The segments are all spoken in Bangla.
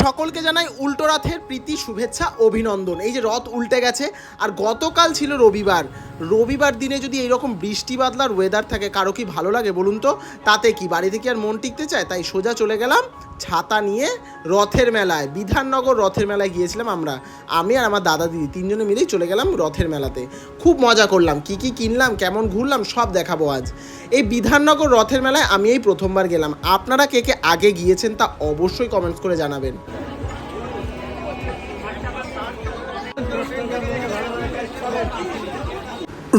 সকলকে জানাই উল্টো রথের প্রীতি শুভেচ্ছা অভিনন্দন। এই যে রথ উল্টে গেছে আর গতকাল ছিল রবিবার দিনে যদি এইরকম বৃষ্টি বাদলার ওয়েদার থাকে কারো কি ভালো লাগে বলুন তো? তাতে কি বাড়ি থেকে আর মন টিকতে চায়? তাই সোজা চলে গেলাম ছাতা নিয়ে রথের মেলায়, বিধাননগর রথের মেলায় গিয়েছিলাম আমি আর আমার দাদা দিদি তিনজনে মিলেই চলে গেলাম রথের মেলাতে। খুব মজা করলাম, কি কি কিনলাম, কেমন ঘুরলাম সব দেখাবো আজ। এই বিধাননগর রথের মেলায় আমি এই প্রথমবার গেলাম। আপনারা কে কে আগে গিয়েছেন তা অবশ্যই কমেন্টস করে জানাবেন।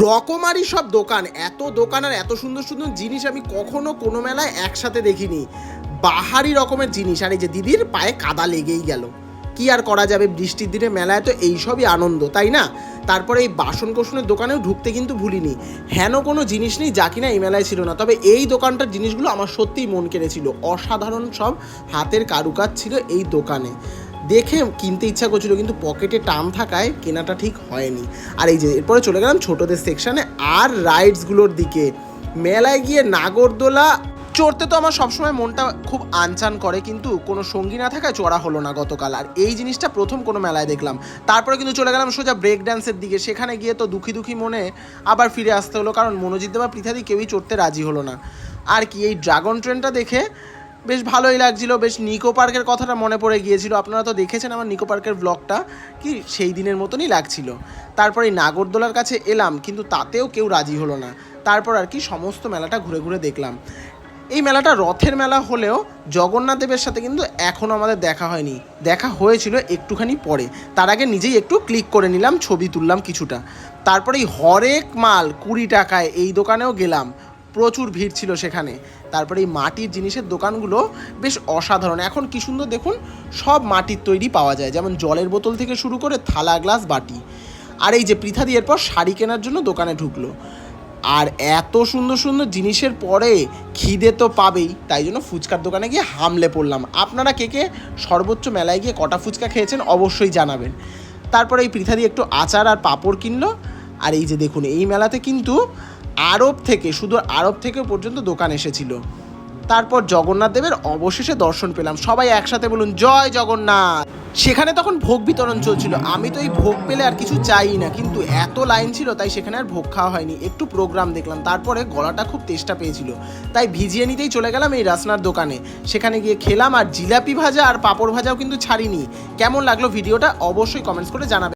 রকমারি সব দোকান, এত দোকান আর এত সুন্দর সুন্দর জিনিস আমি কখনো কোনো মেলায় একসাথে দেখিনি। বাহারি রকমের জিনিস। আর এই যে দিদির পায়ে কাদা লেগেই গেল, কি আর করা যাবে, বৃষ্টির দিনে মেলায় তো এইসবই আনন্দ, তাই না? তারপরে এই বাসন কোসনের দোকানেও ঢুকতে কিন্তু ভুলিনি। হেন কোনো জিনিস নেই যা কিনা এই মেলায় ছিল না, তবে এই দোকানটার জিনিসগুলো আমার সত্যিই মন কেড়েছিল। অসাধারণ সব হাতের কারুকাজ ছিল এই দোকানে, দেখে কিনতে ইচ্ছা করছিল কিন্তু পকেটে টান থাকায় কেনাটা ঠিক হয়নি। আর এই যে এরপরে চলে গেলাম ছোটদের সেকশানে আর রাইডসগুলোর দিকে। মেলায় গিয়ে নাগরদোলা চড়তে তো আমার সবসময় মনটা খুব আনচান করে, কিন্তু কোনো সঙ্গী না থাকায় চড়া হলো না গতকাল। আর এই জিনিসটা প্রথম কোনো মেলায় দেখলাম। তারপরে কিন্তু চলে গেলাম সোজা ব্রেক ড্যান্সের দিকে। সেখানে গিয়ে তো দুঃখী মনে আবার ফিরে আসতে হলো, কারণ মনোজিৎ বা পৃথাদি কেউই চড়তে রাজি হলো না। আর কি এই ড্রাগন ট্রেনটা দেখে বেশ ভালোই লাগছিল, বেশ নিকো পার্কের কথাটা মনে পড়ে গিয়েছিল। আপনারা তো দেখেছেন আমার নিকো পার্কের ব্লগটা, কি সেই দিনের মতনই লাগছিল। তারপর এই নাগরদোলার কাছে এলাম, কিন্তু তাতেও কেউ রাজি হলো না। তারপর আর কি সমস্ত মেলাটা ঘুরে ঘুরে দেখলাম। এই মেলাটা রথের মেলা হলেও জগন্নাথ দেবের সাথে কিন্তু এখনও আমাদের দেখা হয়নি, দেখা হয়েছিল একটুখানি পরে। তার আগে নিজেই একটু ক্লিক করে নিলাম, ছবি তুললাম কিছুটা। তারপরে এই হরেক মাল 20 টাকায় এই দোকানেও গেলাম, প্রচুর ভিড় ছিল সেখানে। তারপরে এই মাটির জিনিসের দোকানগুলো বেশ অসাধারণ। এখন কি সুন্দর দেখুন, সব মাটির তৈরি পাওয়া যায়, যেমন জলের বোতল থেকে শুরু করে থালা গ্লাস বাটি। আর এই যে পৃথাদি এরপর শাড়ি কেনার জন্য দোকানে ঢুকলো। আর এত সুন্দর সুন্দর জিনিসের পরে খিদে তো পাবেই, তাই জন্য ফুচকার দোকানে গিয়ে হামলে পড়লাম। আপনারা কে কে সর্বোচ্চ মেলায় গিয়ে কটা ফুচকা খেয়েছেন অবশ্যই জানাবেন। তারপরে এই পৃথাদি একটু আচার আর পাঁপড় কিনলো। আর এই যে দেখুন, এই মেলাতে কিন্তু শুধু আরব থেকে পর্যন্ত দোকান এসেছিল। তারপর জগন্নাথ দেবের অবশেষে দর্শন পেলাম। সবাই একসাথে বলুন জয় জগন্নাথ। সেখানে তখন ভোগ বিতরণ চলছিল। আমি তো এই ভোগ পেলে আর কিছু চাই না, কিন্তু এত লাইন ছিল তাই সেখানে আর ভোগ খাওয়া হয়নি, একটু প্রোগ্রাম দেখলাম। তারপরে গলাটা খুব তেষ্টা পেয়েছিল, তাই ভিজিয়ে নিতেই চলে গেলাম এই রাসনার দোকানে। সেখানে গিয়ে খেলাম, আর জিলাপি ভাজা আর পাঁপড় ভাজাও কিন্তু ছাড়িনি। কেমন লাগলো ভিডিওটা অবশ্যই কমেন্টস করে জানাবেন।